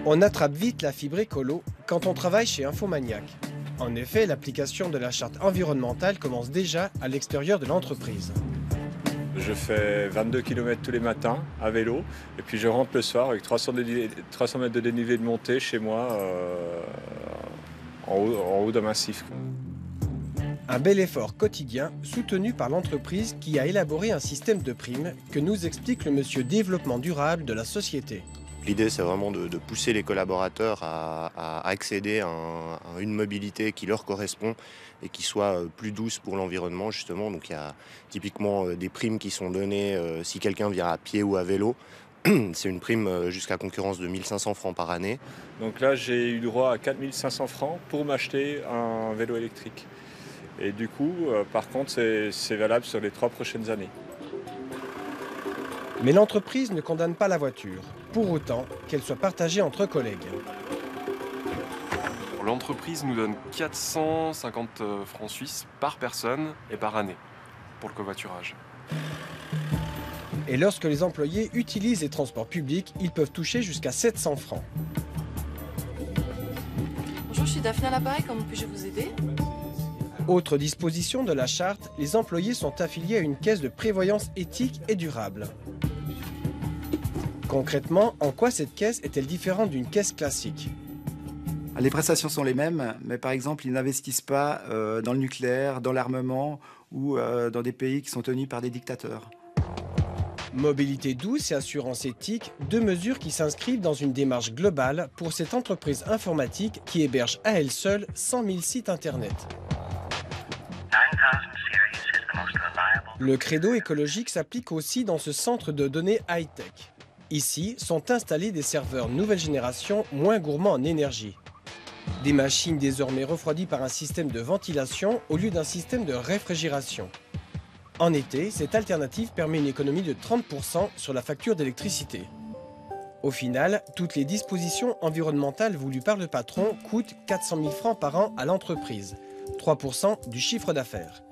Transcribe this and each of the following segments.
On attrape vite la fibre écolo quand on travaille chez Infomaniac. En effet, l'application de la charte environnementale commence déjà à l'extérieur de l'entreprise. Je fais 22 km tous les matins à vélo et puis je rentre le soir avec 300 mètres de dénivelé de montée chez moi en haut d'un massif. Un bel effort quotidien soutenu par l'entreprise qui a élaboré un système de primes que nous explique le monsieur développement durable de la société. L'idée, c'est vraiment de pousser les collaborateurs à accéder à une mobilité qui leur correspond et qui soit plus douce pour l'environnement, justement. Donc, il y a typiquement des primes qui sont données si quelqu'un vient à pied ou à vélo. C'est une prime jusqu'à concurrence de 1 500 francs par année. Donc là, j'ai eu droit à 4 500 francs pour m'acheter un vélo électrique. Et du coup, par contre, c'est valable sur les 3 prochaines années. Mais l'entreprise ne condamne pas la voiture, pour autant qu'elle soit partagée entre collègues. L'entreprise nous donne 450 francs suisses par personne et par année pour le covoiturage. Et lorsque les employés utilisent les transports publics, ils peuvent toucher jusqu'à 700 francs. Bonjour, je suis Daphné à l'appareil, comment puis-je vous aider? Autre disposition de la charte, les employés sont affiliés à une caisse de prévoyance éthique et durable. Concrètement, en quoi cette caisse est-elle différente d'une caisse classique? Les prestations sont les mêmes, mais par exemple, ils n'investissent pas dans le nucléaire, dans l'armement ou dans des pays qui sont tenus par des dictateurs. Mobilité douce et assurance éthique, deux mesures qui s'inscrivent dans une démarche globale pour cette entreprise informatique qui héberge à elle seule 100 000 sites internet. Le credo écologique s'applique aussi dans ce centre de données high-tech. Ici sont installés des serveurs nouvelle génération moins gourmands en énergie. Des machines désormais refroidies par un système de ventilation au lieu d'un système de réfrigération. En été, cette alternative permet une économie de 30% sur la facture d'électricité. Au final, toutes les dispositions environnementales voulues par le patron coûtent 400 000 francs par an à l'entreprise, 3% du chiffre d'affaires.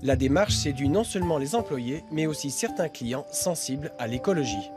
La démarche séduit non seulement les employés, mais aussi certains clients sensibles à l'écologie.